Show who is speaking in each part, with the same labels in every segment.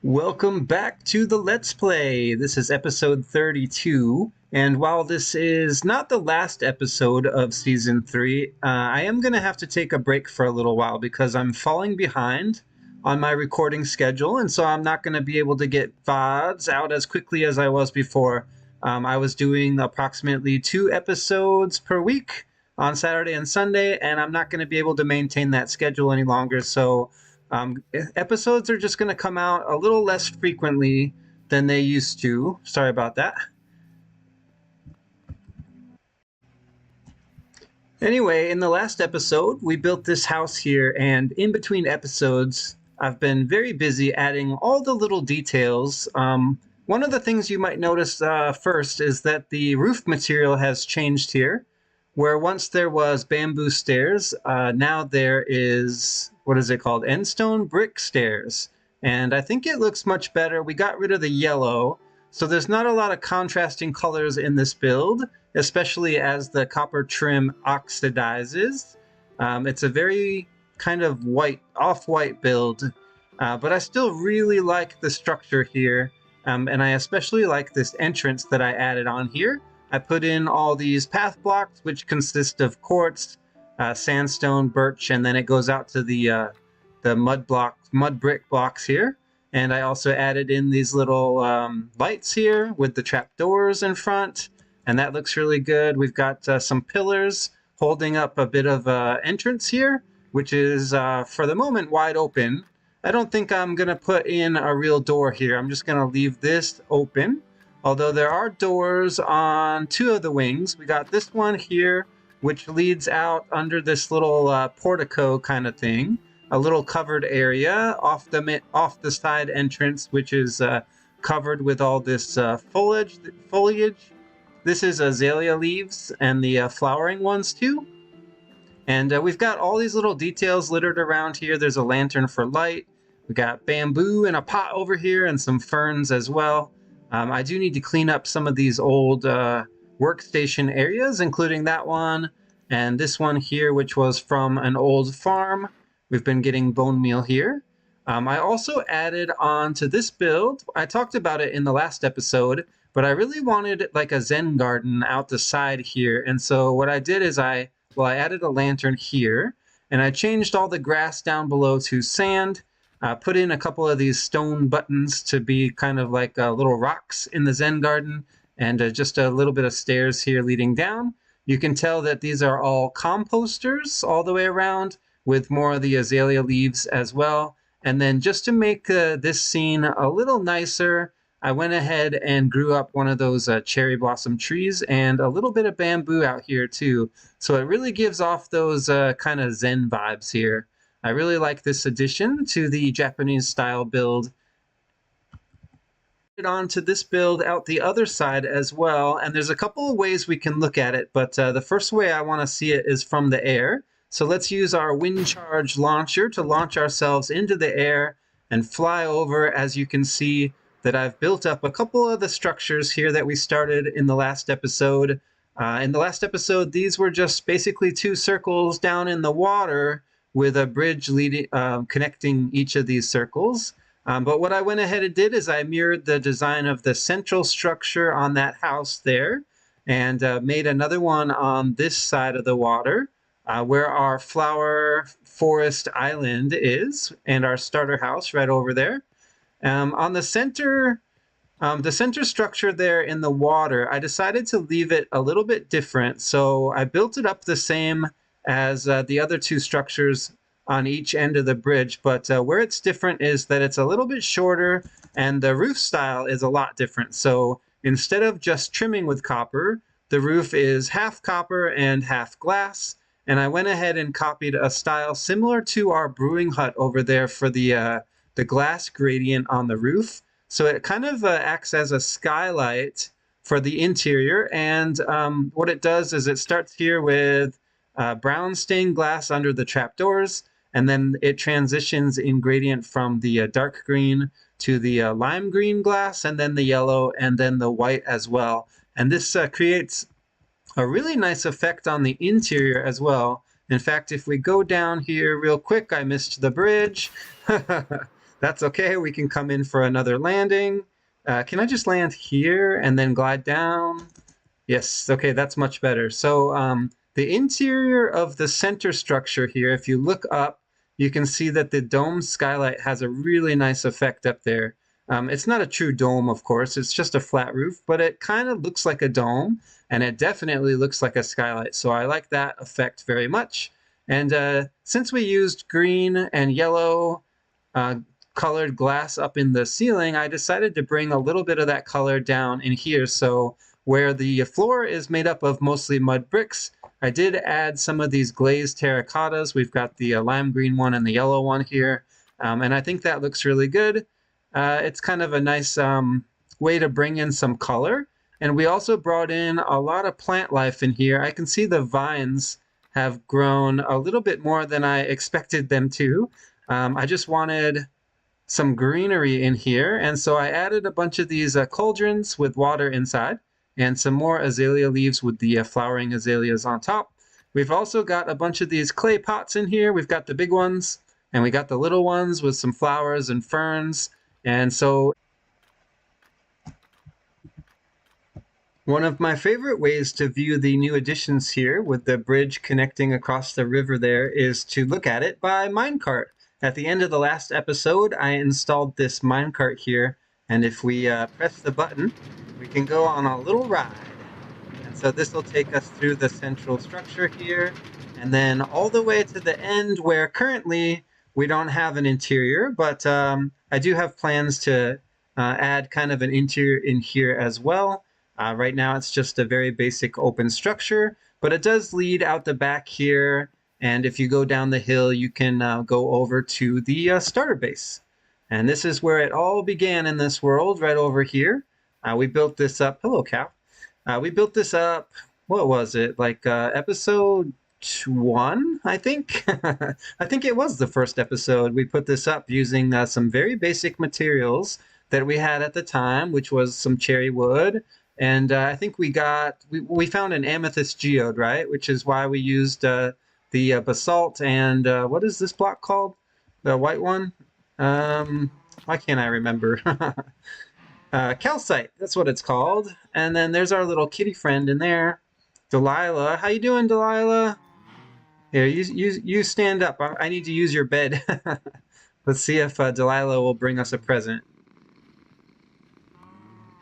Speaker 1: Welcome back to the Let's Play. This is episode 32, and while this is not the last episode of season 3, I am going to have to take a break for a little while because I'm falling behind on my recording schedule, and so I'm not going to be able to get VODs out as quickly as I was before. I was doing approximately 2 episodes per week on Saturday and Sunday, and I'm not going to be able to maintain that schedule any longer, so episodes are just going to come out a little less frequently than they used to. Sorry about that. Anyway, in the last episode, we built this house here, and in between episodes, I've been very busy adding all the little details. One of the things you might notice first is that the roof material has changed here. Where once there was bamboo stairs, now there is, what is it called? Endstone brick stairs. And I think it looks much better. We got rid of the yellow, so there's not a lot of contrasting colors in this build, especially as the copper trim oxidizes. It's a very kind of white, off-white build, but I still really like the structure here, and I especially like this entrance that I added on here. I put in all these path blocks, which consist of quartz, sandstone, birch, and then it goes out to the mud brick blocks here. And I also added in these little lights here with the trap doors in front, and that looks really good. We've got some pillars holding up a bit of entrance here, which is for the moment wide open. I don't think I'm going to put in a real door here. I'm just going to leave this open. Although there are doors on 2 of the wings. We got this one here, which leads out under this little portico kind of thing, a little covered area off the side entrance, which is covered with all this foliage. This is azalea leaves and the flowering ones too. And we've got all these little details littered around here. There's a lantern for light. We got bamboo in a pot over here and some ferns as well. I do need to clean up some of these old workstation areas, including that one and this one here, which was from an old farm. We've been getting bone meal here. I also added on to this build, I talked about it in the last episode, but I really wanted like a Zen garden out the side here. And so what I did is I added a lantern here, and I changed all the grass down below to sand. Put in a couple of these stone buttons to be kind of like little rocks in the Zen garden, and just a little bit of stairs here leading down. You can tell that these are all composters all the way around, with more of the azalea leaves as well. And then just to make this scene a little nicer, I went ahead and grew up one of those cherry blossom trees and a little bit of bamboo out here too. So it really gives off those kind of Zen vibes here. I really like this addition to the Japanese style build. On to this build out the other side as well, and there's a couple of ways we can look at it, but the first way I want to see it is from the air. So let's use our wind charge launcher to launch ourselves into the air and fly over. As you can see that I've built up a couple of the structures here that we started in the last episode. In the last episode, these were just basically 2 circles down in the water with a bridge leading, connecting each of these circles. But what I went ahead and did is I mirrored the design of the central structure on that house there and made another one on this side of the water where our flower forest island is, and our starter house right over there. On the center structure there in the water, I decided to leave it a little bit different. So I built it up the same as the other 2 structures on each end of the bridge, but where it's different is that it's a little bit shorter and the roof style is a lot different. So instead of just trimming with copper, the roof is half copper and half glass, and I went ahead and copied a style similar to our brewing hut over there for the glass gradient on the roof. So it kind of acts as a skylight for the interior, and what it does is it starts here with brown stained glass under the trapdoors, and then it transitions in gradient from the dark green to the lime green glass, and then the yellow, and then the white as well. And this creates a really nice effect on the interior as well. In fact, if we go down here real quick, I missed the bridge. That's okay. We can come in for another landing. Can I just land here and then glide down? Yes, okay, that's much better. So the interior of the center structure here, if you look up, you can see that the dome skylight has a really nice effect up there. It's not a true dome, of course, it's just a flat roof, but it kind of looks like a dome, and it definitely looks like a skylight. So I like that effect very much. And since we used green and yellow uh, colored glass up in the ceiling, I decided to bring a little bit of that color down in here. So where the floor is made up of mostly mud bricks, I did add some of these glazed terracottas. We've got the lime green one and the yellow one here, and I think that looks really good. It's kind of a nice way to bring in some color. And we also brought in a lot of plant life in here. I can see the vines have grown a little bit more than I expected them to. I just wanted some greenery in here, and so I added a bunch of these cauldrons with water inside and some more azalea leaves with the flowering azaleas on top. We've also got a bunch of these clay pots in here. We've got the big ones and we got the little ones with some flowers and ferns. And so one of my favorite ways to view the new additions here with the bridge connecting across the river there is to look at it by minecart. At the end of the last episode, I installed this minecart here, and if we press the button, we can go on a little ride. And so this will take us through the central structure here, and then all the way to the end where currently we don't have an interior, but I do have plans to add kind of an interior in here as well. Right now it's just a very basic open structure, but it does lead out the back here. And if you go down the hill, you can go over to the starter base. And this is where it all began in this world, right over here. We built this up. Hello, cow. We built this up, what was it, like episode 1, I think? I think it was the first episode. We put this up using some very basic materials that we had at the time, which was some cherry wood. And I think we found an amethyst geode, right? Which is why we used the basalt and what is this block called? The white one? Why can't I remember? Calcite, that's what it's called. And then there's our little kitty friend in there, Delilah. How you doing, Delilah? Here, you stand up. I need to use your bed. Let's see if Delilah will bring us a present.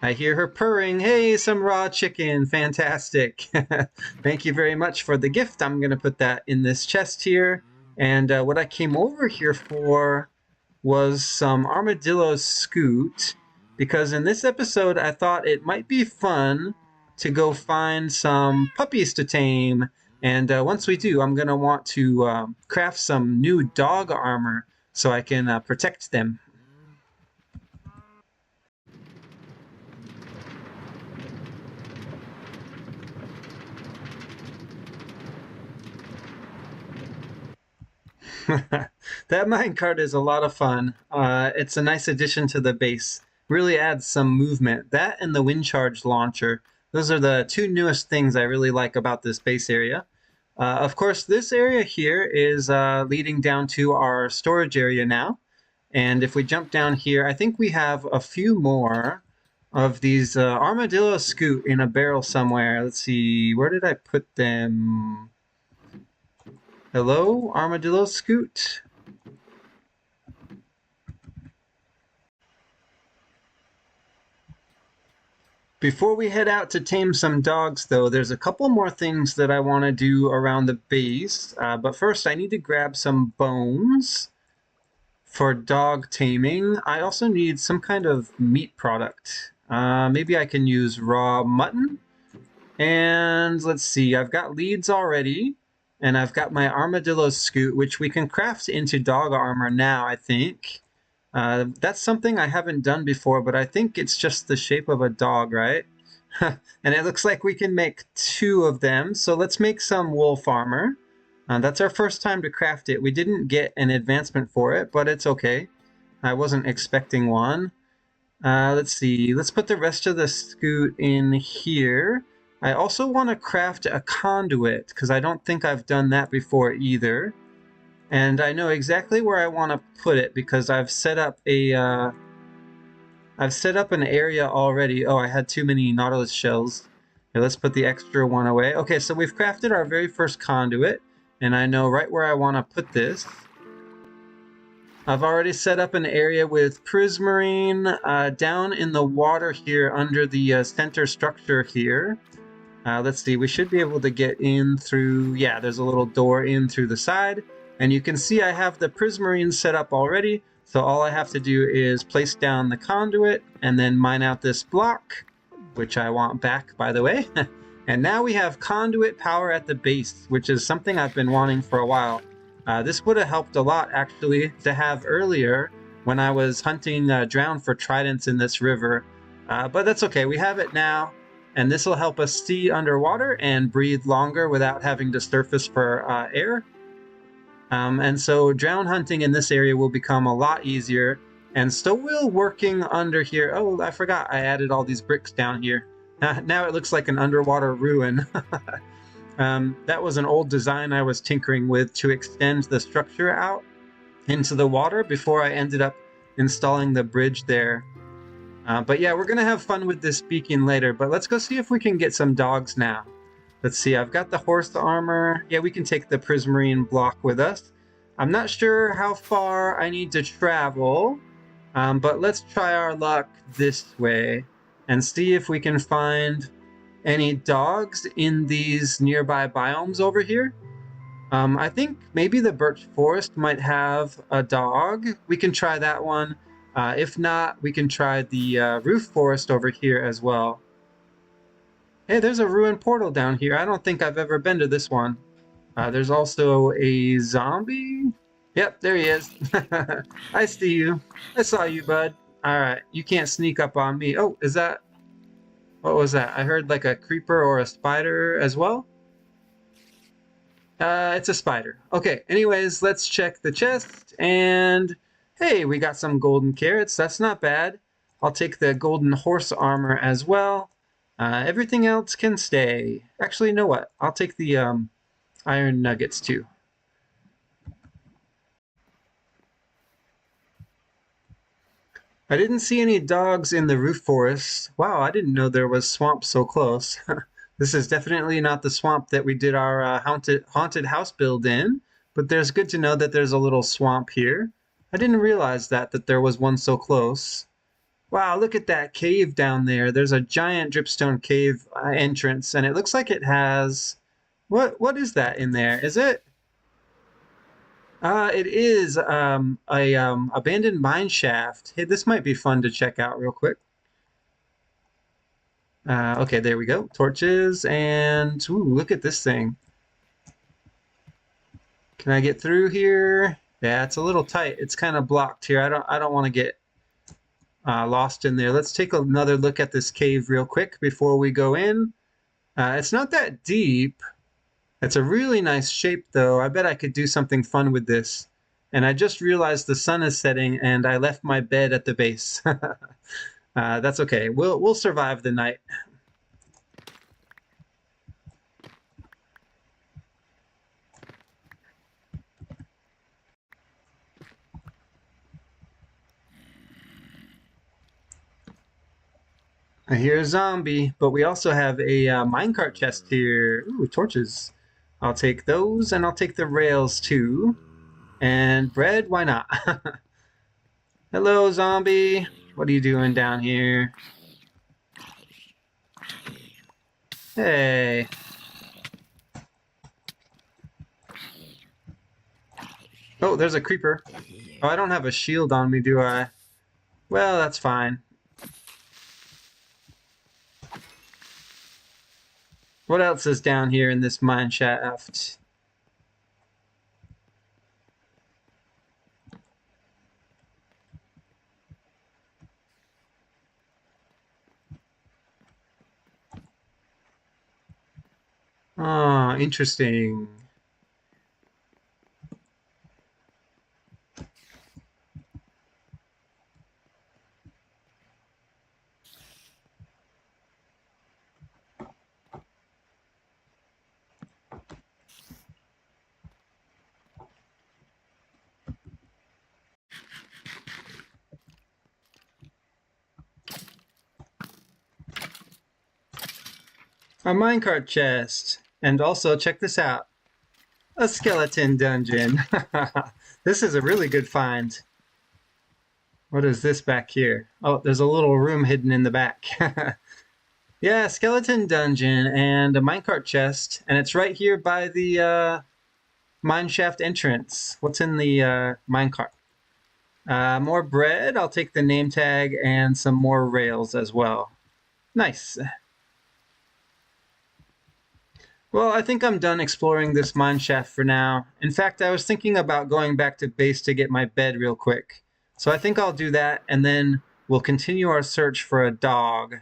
Speaker 1: I hear her purring. Hey, some raw chicken. Fantastic. Thank you very much for the gift. I'm going to put that in this chest here. And what I came over here for was some armadillo scoot, because in this episode I thought it might be fun to go find some puppies to tame. And once we do, I'm going to want to craft some new dog armor so I can protect them. That minecart is a lot of fun. It's a nice addition to the base. Really adds some movement. That and the wind charge launcher. Those are the two newest things I really like about this base area. Of course, this area here is leading down to our storage area now. And if we jump down here, I think we have a few more of these armadillo scoot in a barrel somewhere. Let's see, where did I put them? Hello, armadillo scoot? Before we head out to tame some dogs, though, there's a couple more things that I want to do around the base. But first, I need to grab some bones for dog taming. I also need some kind of meat product. Maybe I can use raw mutton. And let's see, I've got leads already. And I've got my armadillo scoot, which we can craft into dog armor now, I think. That's something I haven't done before, but I think it's just the shape of a dog, right? And it looks like we can make 2 of them, so let's make some wolf armor. That's our first time to craft it. We didn't get an advancement for it, but it's okay. I wasn't expecting one. Let's see, let's put the rest of the scoot in here. I also want to craft a conduit, because I don't think I've done that before either. And I know exactly where I want to put it because I've set up an area already. Oh, I had too many Nautilus shells. Here, let's put the extra one away. Okay, so we've crafted our very first conduit, and I know right where I want to put this. I've already set up an area with prismarine down in the water here under the center structure here. Let's see, we should be able to get in through, yeah, there's a little door in through the side. And you can see I have the prismarine set up already. So all I have to do is place down the conduit and then mine out this block, which I want back, by the way. And now we have conduit power at the base, which is something I've been wanting for a while. This would have helped a lot, actually, to have earlier when I was hunting drown for tridents in this river. But that's okay, we have it now. And this will help us see underwater and breathe longer without having to surface for air. And so drown hunting in this area will become a lot easier. And so will working under here. Oh, I forgot I added all these bricks down here. Now it looks like an underwater ruin. That was an old design I was tinkering with to extend the structure out into the water before I ended up installing the bridge there. But yeah, we're going to have fun with this beacon later, but let's go see if we can get some dogs now. Let's see, I've got the horse armor. Yeah, we can take the prismarine block with us. I'm not sure how far I need to travel, but let's try our luck this way and see if we can find any dogs in these nearby biomes over here. I think maybe the birch forest might have a dog. We can try that one. If not, we can try the roof forest over here as well. Hey, there's a ruined portal down here. I don't think I've ever been to this one. There's also a zombie. Yep, there he is. I see you. I saw you, bud. All right, you can't sneak up on me. Oh, is that... What was that? I heard like a creeper or a spider as well. It's a spider. Okay, anyways, let's check the chest. And hey, we got some golden carrots. That's not bad. I'll take the golden horse armor as well. Everything else can stay. Actually, you know what? I'll take the iron nuggets too. I didn't see any dogs in the roof forest. Wow, I didn't know there was swamp so close. This is definitely not the swamp that we did our haunted house build in, but there's good to know that there's a little swamp here. I didn't realize that there was one so close. Wow, look at that cave down there. There's a giant dripstone cave entrance, and it looks like it has... What is that in there? Is it... it is a abandoned mine shaft. Hey, this might be fun to check out real quick. Okay, there we go. Torches and ooh, look at this thing. Can I get through here? Yeah, it's a little tight. It's kind of blocked here. I don't want to get lost in there. Let's take another look at this cave real quick before we go in. It's not that deep. It's a really nice shape, though. I bet I could do something fun with this. And I just realized the sun is setting, and I left my bed at the base. That's okay. We'll survive the night. I hear a zombie, but we also have a minecart chest here. Ooh, torches. I'll take those, and I'll take the rails too. And bread, why not? Hello, zombie. What are you doing down here? Hey. Oh, there's a creeper. Oh, I don't have a shield on me, do I? Well, that's fine. What else is down here in this mine shaft? Oh, interesting. A minecart chest. And also, check this out. A skeleton dungeon. This is a really good find. What is this back here? Oh, there's a little room hidden in the back. Yeah, skeleton dungeon and a minecart chest. And it's right here by the mineshaft entrance. What's in the minecart? More bread. I'll take the name tag and some more rails as well. Nice. Well, I think I'm done exploring this mine shaft for now. In fact, I was thinking about going back to base to get my bed real quick. So I think I'll do that, and then we'll continue our search for a dog.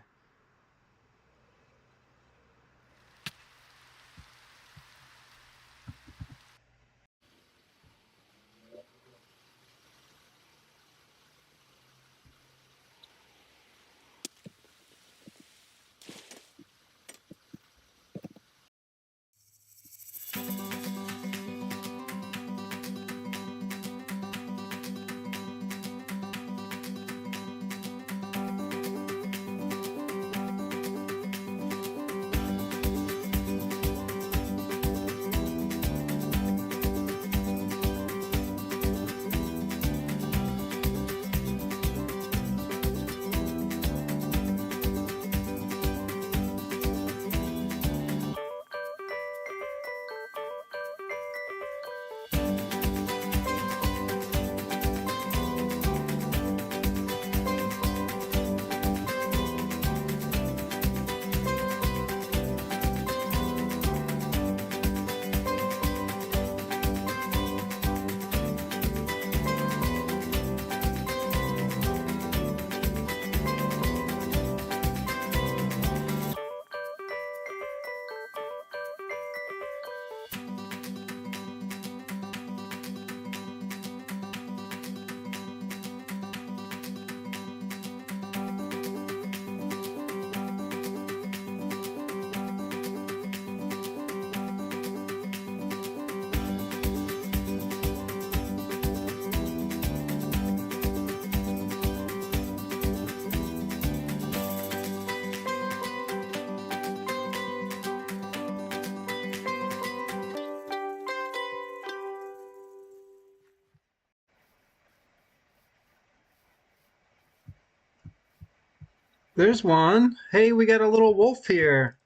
Speaker 1: There's one. Hey, we got a little wolf here.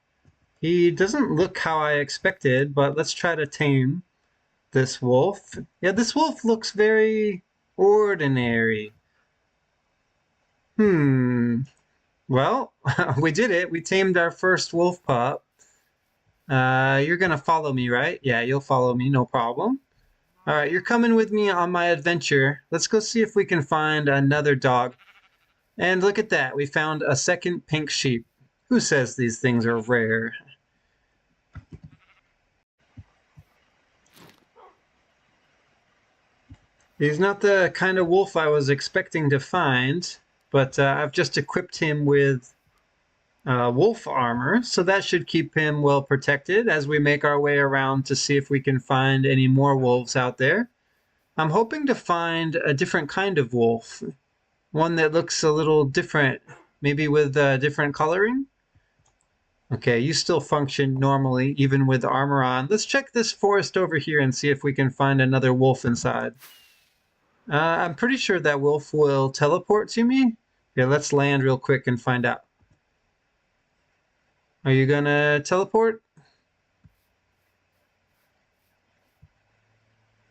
Speaker 1: He doesn't look how I expected, but let's try to tame this wolf. Yeah, this wolf looks very ordinary. Hmm. Well, we did it. We tamed our first wolf pup. You're gonna follow me, right? Yeah, you'll follow me, no problem. All right, you're coming with me on my adventure. Let's go see if we can find another dog. And look at that, we found a second pink sheep. Who says these things are rare? He's not the kind of wolf I was expecting to find, but I've just equipped him with wolf armor, so that should keep him well protected as we make our way around to see if we can find any more wolves out there. I'm hoping to find a different kind of wolf, one that looks a little different, maybe with different coloring. Okay, you still function normally, even with armor on. Let's check this forest over here and see if we can find another wolf inside. I'm pretty sure that wolf will teleport to me. Yeah, let's land real quick and find out. Are you gonna teleport?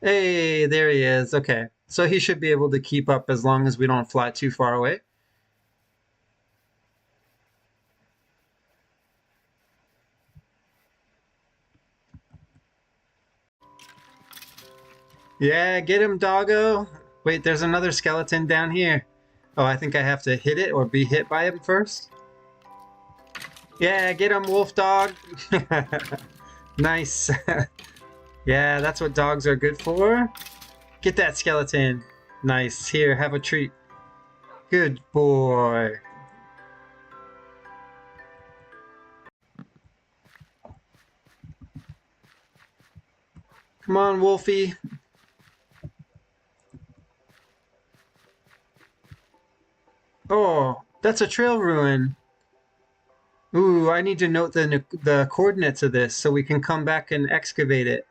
Speaker 1: Hey, there he is. Okay, so he should be able to keep up as long as we don't fly too far away. Yeah, get him, doggo. Wait, there's another skeleton down here. Oh, I think I have to hit it or be hit by him first. Yeah, get him, wolf dog. Nice. Yeah, that's what dogs are good for. Get that skeleton. Nice. Here, have a treat. Good boy. Come on, Wolfie. Oh, that's a trail ruin. Ooh, I need to note the coordinates of this so we can come back and excavate it.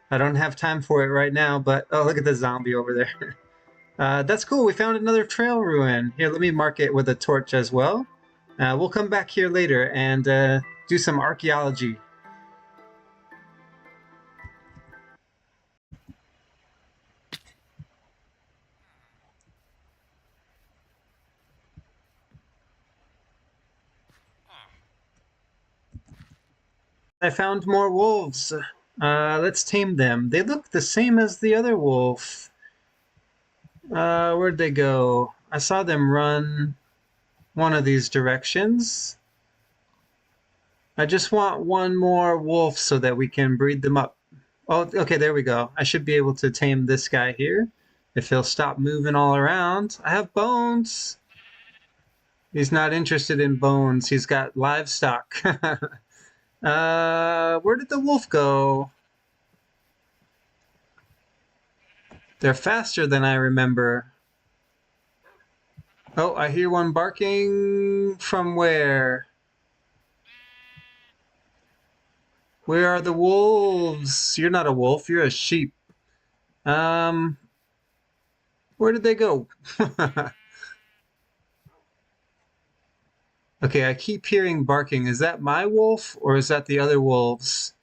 Speaker 1: I don't have time for it right now, but oh, look at the zombie over there. That's cool. We found another trail ruin. Here, let me mark it with a torch as well. We'll come back here later and do some archaeology. I found more wolves. Let's tame them. They look the same as the other wolf. Where'd they go? I saw them run one of these directions. I just want one more wolf so that we can breed them up. Oh, okay, there we go. I should be able to tame this guy here if he'll stop moving all around. I have bones. He's not interested in bones. He's got livestock. Where did the wolf go? They're faster than I remember. Oh, I hear one barking from where? Where are the wolves? You're not a wolf, you're a sheep. Um, where did they go? Okay, I keep hearing barking. Is that my wolf or is that the other wolves?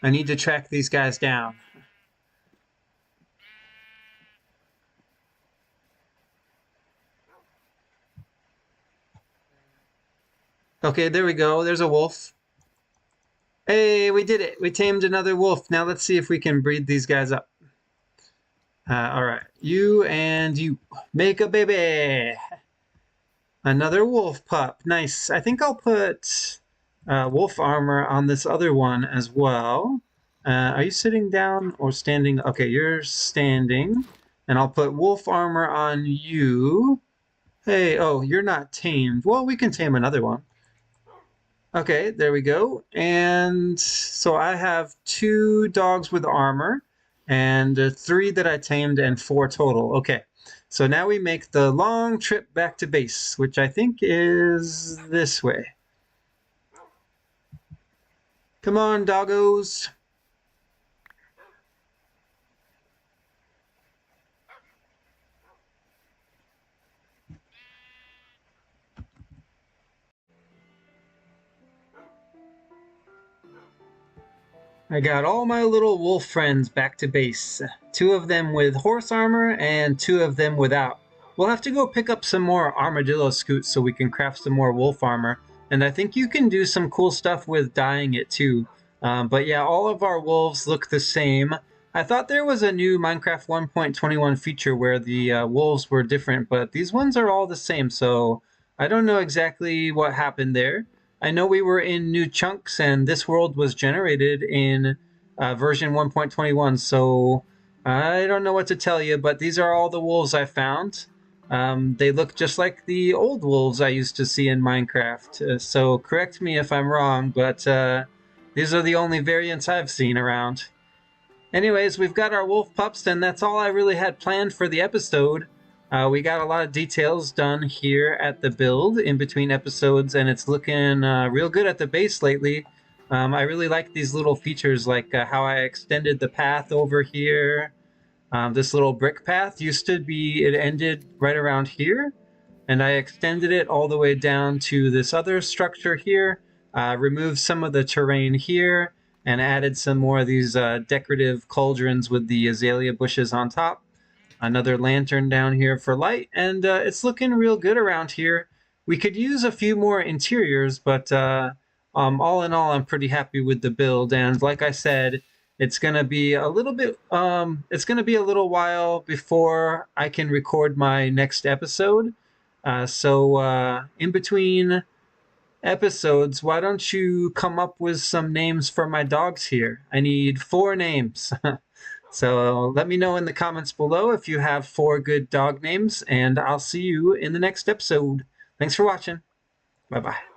Speaker 1: I need to track these guys down. Okay, there we go. There's a wolf. Hey, we did it. We tamed another wolf. Now let's see if we can breed these guys up. All right, you and you make a baby. Another wolf pup. Nice. I think I'll put wolf armor on this other one as well. Are you sitting down or standing? Okay, you're standing. And I'll put wolf armor on you. Hey, oh, you're not tamed. Well, we can tame another one. Okay, there we go. And so I have 2 dogs with armor and 3 that I tamed and 4 total. Okay, so now we make the long trip back to base, which I think is this way. Come on, doggos. I got all my little wolf friends back to base. 2 of them with horse armor and 2 of them without. We'll have to go pick up some more armadillo scoots so we can craft some more wolf armor. And I think you can do some cool stuff with dyeing it too. But yeah, all of our wolves look the same. I thought there was a new Minecraft 1.21 feature where the wolves were different, but these ones are all the same. So I don't know exactly what happened there. I know we were in new chunks and this world was generated in version 1.21, so I don't know what to tell you, but these are all the wolves I found. They look just like the old wolves I used to see in Minecraft, so correct me if I'm wrong, but these are the only variants I've seen around. Anyways, we've got our wolf pups, and that's all I really had planned for the episode. We got a lot of details done here at the build in between episodes, and it's looking real good at the base lately. I really like these little features, like how I extended the path over here. This little brick path used to be, it ended right around here, and I extended it all the way down to this other structure here, removed some of the terrain here, and added some more of these decorative cauldrons with the azalea bushes on top. Another lantern down here for light, and it's looking real good around here. We could use a few more interiors, but all in all, I'm pretty happy with the build. And like I said, it's gonna be a little bit. It's gonna be a little while before I can record my next episode. So in between episodes, why don't you come up with some names for my dogs here? I need 4 names. So let me know in the comments below if you have 4 good dog names, and I'll see you in the next episode. Thanks for watching. Bye-bye.